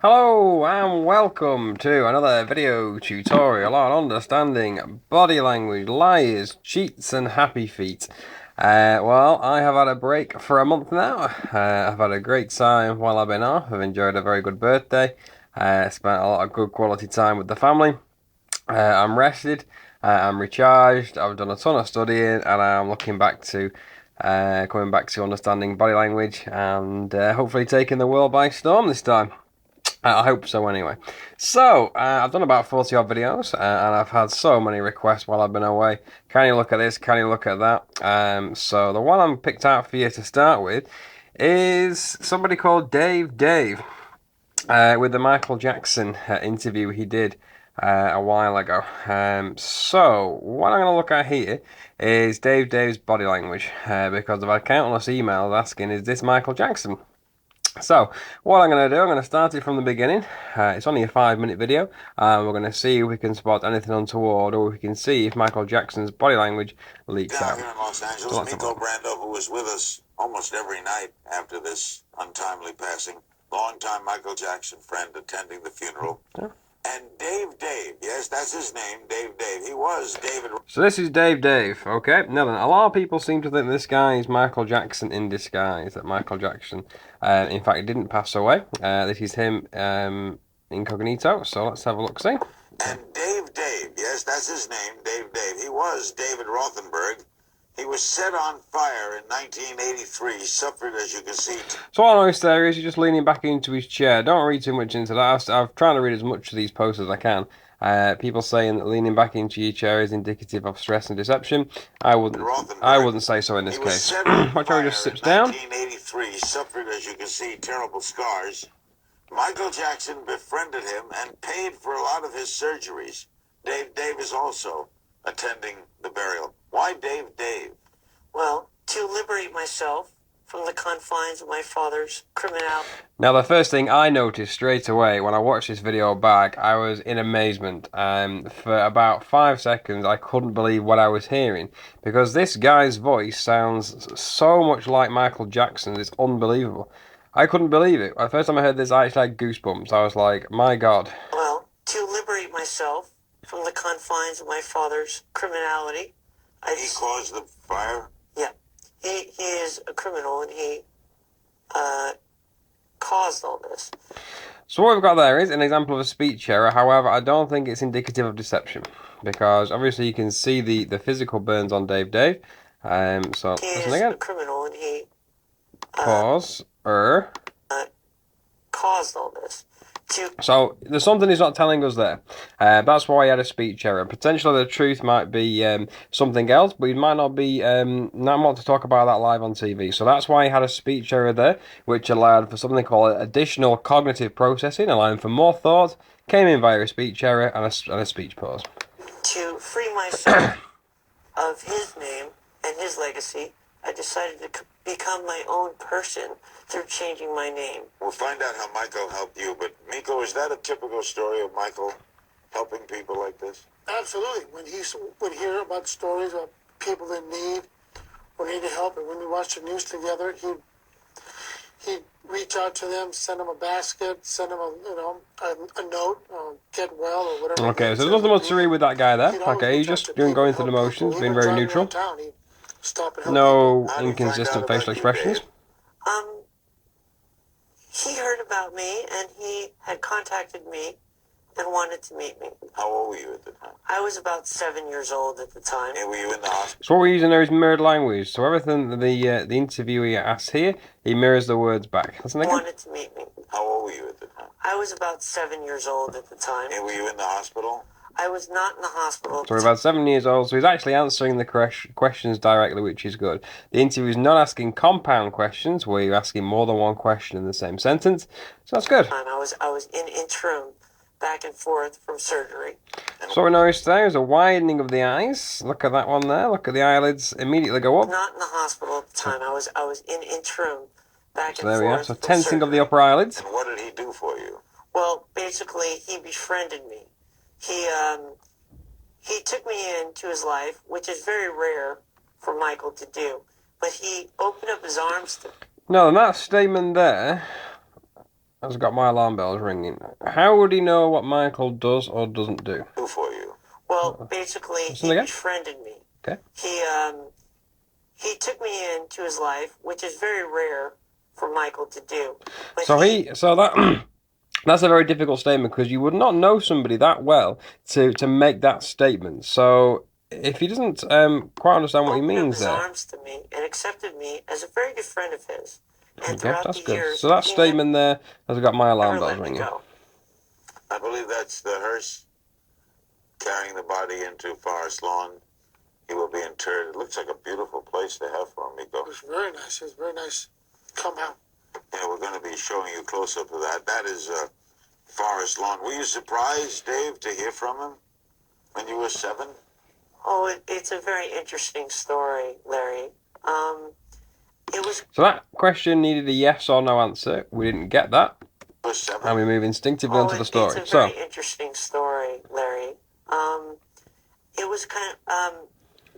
Hello and welcome to another video tutorial on understanding body language, liars, cheats and happy feet. Well, I have had a break for a month now. I've had a great time while I've been off. I've enjoyed a very good birthday. Spent a lot of good quality time with the family. I'm rested. I'm recharged. I've done a ton of studying and I'm looking back to coming back to understanding body language and hopefully taking the world by storm this time. I hope so anyway. So, I've done about 40 odd videos, and I've had so many requests while I've been away. Can you look at this? Can you look at that? So the one I'm picked out for you to start with is somebody called Dave, with the Michael Jackson interview he did a while ago. So what I'm going to look at here is Dave's body language, because I've had countless emails asking, is this Michael Jackson? So, what I'm going to do, I'm going to start it from the beginning. It's only a 5-minute video. We're going to see if we can spot anything untoward, or we can see if Michael Jackson's body language leaks out. Down here in Los Angeles, Miko Brando, who was with us almost every night after this untimely passing, longtime Michael Jackson friend attending the funeral. Yeah. And Dave, yes, that's his name, Dave. He was David. So this is Dave. Okay, now then, a lot of people seem to think this guy is Michael Jackson in disguise. That Michael Jackson, in fact, he didn't pass away. This is him incognito. So let's have a look. See. And Dave, yes, that's his name, Dave. He was David Rothenberg. He was set on fire in 1983. He suffered, as you can see. So all I noticed there is he's just leaning back into his chair. Don't read too much into that. I'm trying to read as much of these posts as I can. People saying that leaning back into your chair is indicative of stress and deception. I wouldn't say so in this case. Watch how he just sits down. 1983, he suffered, as you can see, terrible scars. Michael Jackson befriended him and paid for a lot of his surgeries. Dave is also attending the burial. Why Dave? Well, to liberate myself from the confines of my father's criminality. Now, the first thing I noticed straight away when I watched this video back, I was in amazement. For about 5 seconds, I couldn't believe what I was hearing, because this guy's voice sounds so much like Michael Jackson's. It's unbelievable. I couldn't believe it. The first time I heard this, I actually had goosebumps. I was like, my God. Well, to liberate myself from the confines of my father's criminality. He caused the fire? Yeah. He is a criminal, and he caused all this. So what we've got there is an example of a speech error. However, I don't think it's indicative of deception, because obviously you can see the physical burns on Dave. So he listen is again. a criminal, and he Pause. caused all this. So there's something he's not telling us there. That's why he had a speech error. Potentially the truth might be something else, but he might not be not want to talk about that live on TV. So that's why he had a speech error there, which allowed for something called additional cognitive processing, allowing for more thought. Came in via a speech error and a speech pause. To free myself of his name and his legacy, I decided to become my own person through changing my name. We'll find out how Michael helped you, but Miko, is that a typical story of Michael helping people like this? Absolutely. When he would hear about stories of people in need or needed help, and when we watched the news together, he'd reach out to them, send them a basket, send them a note, get well or whatever. Okay, so there's nothing much to read with that guy there. Okay, he's just going through the motions, being very neutral. No inconsistent facial expressions. He heard about me, and he had contacted me and wanted to meet me. How old were you at the time? I was about 7 years old at the time. And were you in the hospital? So what we're using there is mirrored language. So everything the interviewee asks here, he mirrors the words back. Listen again. Wanted to meet me. How old were you at the time? I was about 7 years old at the time. And were you in the hospital? I was not in the hospital. So we're about 7 years old, so he's actually answering the questions directly, which is good. The interview is not asking compound questions, where you're asking more than one question in the same sentence, so that's good. I was in interim, back and forth from surgery. So we noticed there is a widening of the eyes. Look at that one there. Look at the eyelids immediately go up. Not in the hospital at the time. I was in interim, back So and there we are. forth. So tensing of the upper eyelids. And what did he do for you? Well, basically, he befriended me. He took me into his life, which is very rare for Michael to do. But he opened up his arms to me. No, and that statement there, has got my alarm bells ringing. How would he know what Michael does or doesn't do? for you. Well, basically, Listen he again? befriended me. Okay. He took me into his life, which is very rare for Michael to do. But So that that's a very difficult statement because you would not know somebody that well to make that statement. So if he doesn't quite understand what he opened up means his there, arms to me and accepted me as a very good friend of his. And okay, throughout that's the good. years, So that he statement there has got my alarm never bells let me ringing. go. I believe that's the hearse carrying the body into Forest Lawn. He will be interred. It looks like a beautiful place to have for him, Miko. It was very nice. It was very nice. Come out. Yeah, we're going to be showing you close up of that. That is Forest Lawn. Were you surprised, Dave, to hear from him when you were 7? Oh, it's a very interesting story, Larry. It was. So that question needed a yes or no answer. We didn't get that. And we move instinctively onto the story. It's a very interesting story, Larry. It was kind of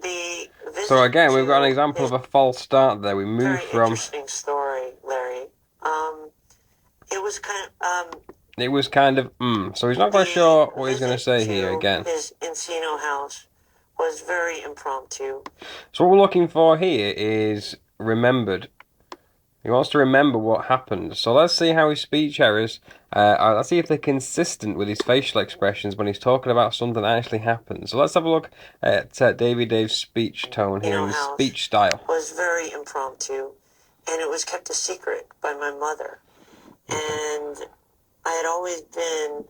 the. So again, we've got an example of a false start there. We move very from. Interesting story, Larry. It was kind of. It was kind of So he's not quite sure what he's going to say here again. His Encino house was very impromptu. So what we're looking for here is remembered. He wants to remember what happened. So let's see how his speech errors, let's see if they're consistent with his facial expressions when he's talking about something that actually happened. So let's have a look at Davy Dave's speech tone here and his speech style. It was very impromptu, and it was kept a secret by my mother. And I had always been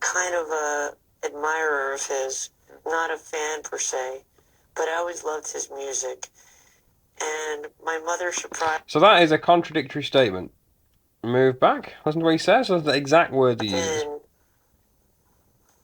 kind of a admirer of his, not a fan per se, but I always loved his music. And my mother surprised. So that is a contradictory statement. Move back. Listen to what he says. That's the exact words he uses.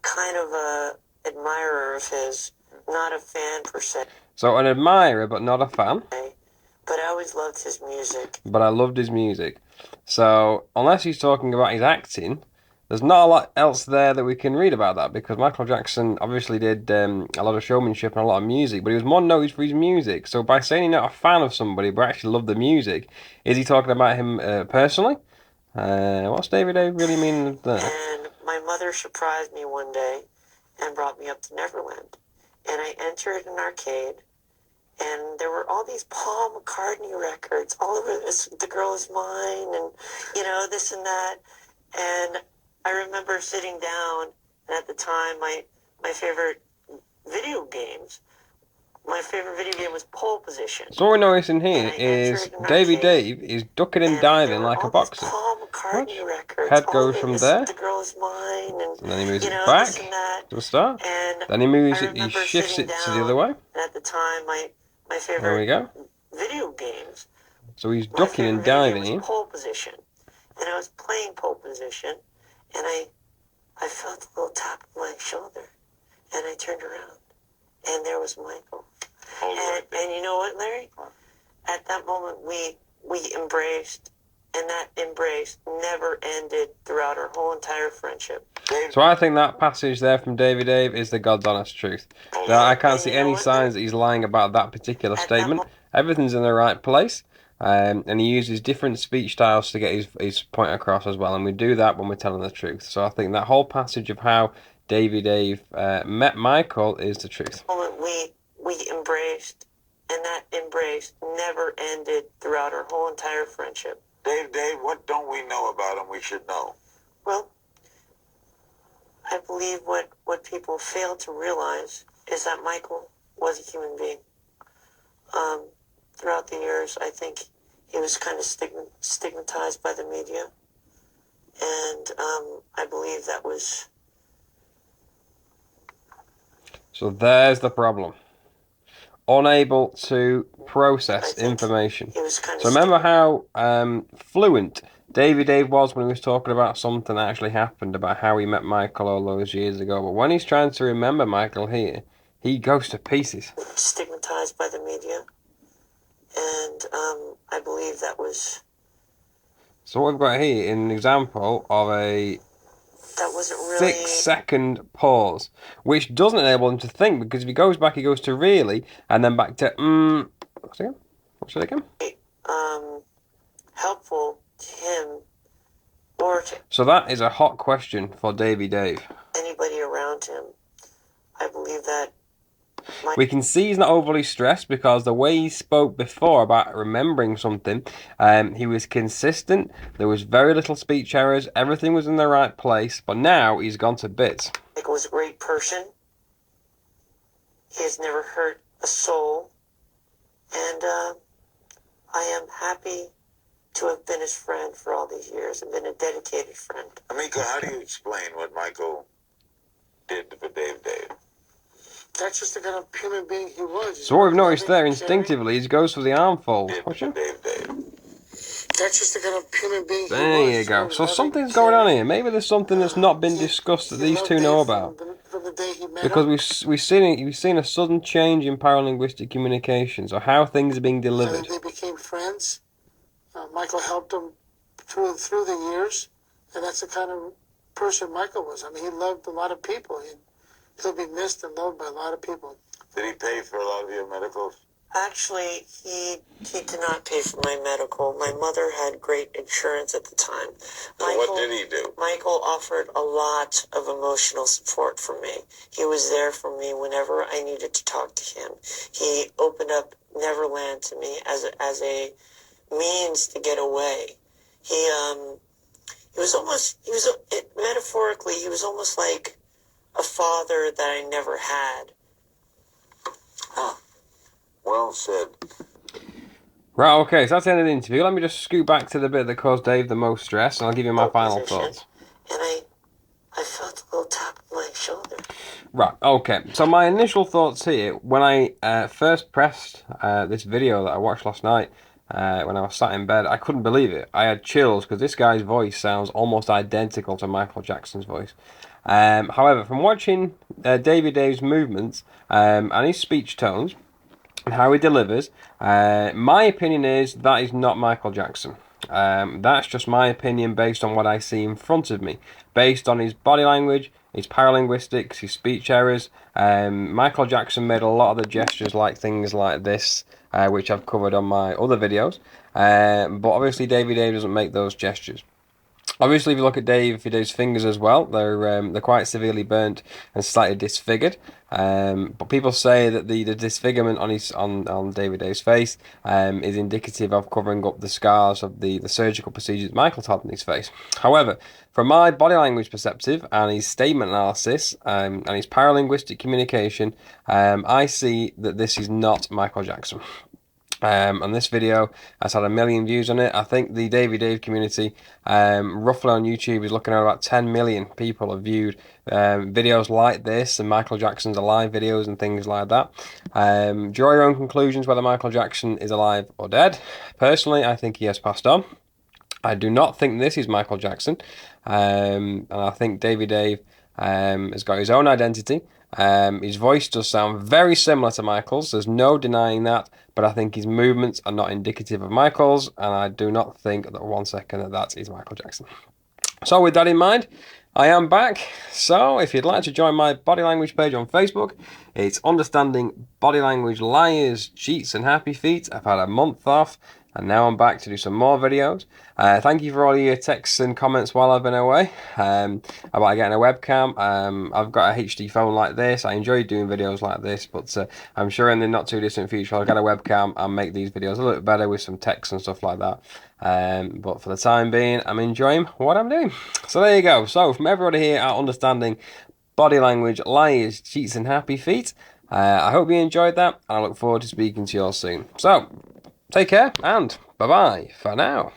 Kind of a admirer of his, not a fan per se. So an admirer, but not a fan. But I always loved his music. But I loved his music. So unless he's talking about his acting, there's not a lot else there that we can read about that, because Michael Jackson obviously did a lot of showmanship and a lot of music, but he was more noted for his music. So by saying he's not a fan of somebody but actually loved the music, is he talking about him personally? What's Davy Dave really mean there? And my mother surprised me one day and brought me up to Neverland. And I entered an arcade, and there were all these Paul McCartney records all over this, The Girl Is Mine, and, this and that. And I remember sitting down, and at the time, my favorite video game was Pole Position. So what we're noticing here is Davy Dave is ducking and diving like a boxer. Head goes from there, The Girl Is Mine, and then he moves it back to the start. Then he moves it, he shifts it to the other way. And at the time, my favorite there we go. Video games. So he's ducking and diving here. Pole Position, and I was playing Pole Position, and I felt a little tap on my shoulder, and I turned around, and there was Michael. And you know what, Larry? At that moment, we embraced, and that embrace never ended throughout our whole entire friendship. So I think that passage there from Davy Dave is the God's honest truth. I can't see any signs that he's lying about that particular statement. Everything's in the right place. And he uses different speech styles to get his point across as well. And we do that when we're telling the truth. So I think that whole passage of how Davy Dave met Michael is the truth. We embraced, and that embrace never ended throughout our whole entire friendship. Dave, what don't we know about him we should know? Well, I believe what people fail to realize is that Michael was a human being. Throughout the years, I think he was kind of stigmatized by the media. And I believe that was... So there's the problem. Unable to process information. So remember how fluent Davy Dave was when he was talking about something that actually happened, about how he met Michael all those years ago. But when he's trying to remember Michael here, he goes to pieces. Stigmatized by the media. And I believe that was... So what we've got here is an example of a that wasn't really 6-second pause, which doesn't enable him to think, because if he goes back, he goes to really, and then back to Watch it again. Helpful to him nor to So that is a hot question for Davy Dave. anybody around him. I believe that We can see he's not overly stressed because the way he spoke before about remembering something, he was consistent. There was very little speech errors. Everything was in the right place. But now he's gone to bits. Michael was a great person. He has never hurt a soul. And I am happy to have been his friend for all these years and been a dedicated friend. Amico, how do you explain what Michael did for Dave? That's just the kind of human being he was. So what we've noticed there instinctively, he goes for the arm fold. Watch him. Dave. That's just the kind of human being he was. There you go. So something's going on here. Maybe there's something that's not been discussed that these two know about. From the day he met Because him. we've seen a sudden change in paralinguistic communication, so how things are being delivered. They became friends. Michael helped him through the years, and that's the kind of person Michael was. I mean, he loved a lot of people. He'll be missed and loved by a lot of people. Did he pay for a lot of your medicals? Actually, he did not pay for my medical. My mother had great insurance at the time. So what did he do? Michael offered a lot of emotional support for me. He was there for me whenever I needed to talk to him. He opened up Neverland to me as a means to get away. Metaphorically, he was almost like a father that I never had. Well said. Right, okay, so that's the end of the interview. Let me just scoot back to the bit that caused Dave the most stress, and I'll give you my final thoughts. And I felt a little tap on my shoulder. Right, okay. So my initial thoughts here, when I first pressed this video that I watched last night, when I was sat in bed, I couldn't believe it. I had chills because this guy's voice sounds almost identical to Michael Jackson's voice. However, from watching Davy Dave's movements and his speech tones and how he delivers, my opinion is that is not Michael Jackson. That's just my opinion based on what I see in front of me, based on his body language, his paralinguistics, his speech errors. Michael Jackson made a lot of the gestures like things like this, which I've covered on my other videos, but obviously Davy Dave doesn't make those gestures. Obviously, if you look at Dave's fingers as well, they're quite severely burnt and slightly disfigured. But people say that the disfigurement on Dave's face is indicative of covering up the scars of the surgical procedures Michael's had on his face. However, from my body language perspective and his statement analysis and his paralinguistic communication, I see that this is not Michael Jackson. And this video has had 1 million views on it. I think the Davy Dave community, roughly on YouTube, is looking at about 10 million people have viewed videos like this and Michael Jackson's alive videos and things like that. Draw your own conclusions whether Michael Jackson is alive or dead. Personally, I think he has passed on. I do not think this is Michael Jackson, and I think Davy Dave has got his own identity. His voice does sound very similar to Michael's, there's no denying that, but I think his movements are not indicative of Michael's, and I do not think that 1 second that is Michael Jackson. So with that in mind, I am back. So if you'd like to join my body language page on Facebook, it's Understanding Body Language Liars, Cheats and Happy Feet. I've had a month off, and now I'm back to do some more videos. Thank you for all your texts and comments while I've been away about getting a webcam. I've got a HD phone like this. I enjoy doing videos like this, but I'm sure in the not too distant future I'll get a webcam and make these videos a little bit better with some text and stuff like that. But for the time being, I'm enjoying what I'm doing. So there you go. So from everybody here at Understanding Body Language Liars, Cheats and Happy Feet, I hope you enjoyed that, and I look forward to speaking to you all soon. So take care, and bye-bye for now.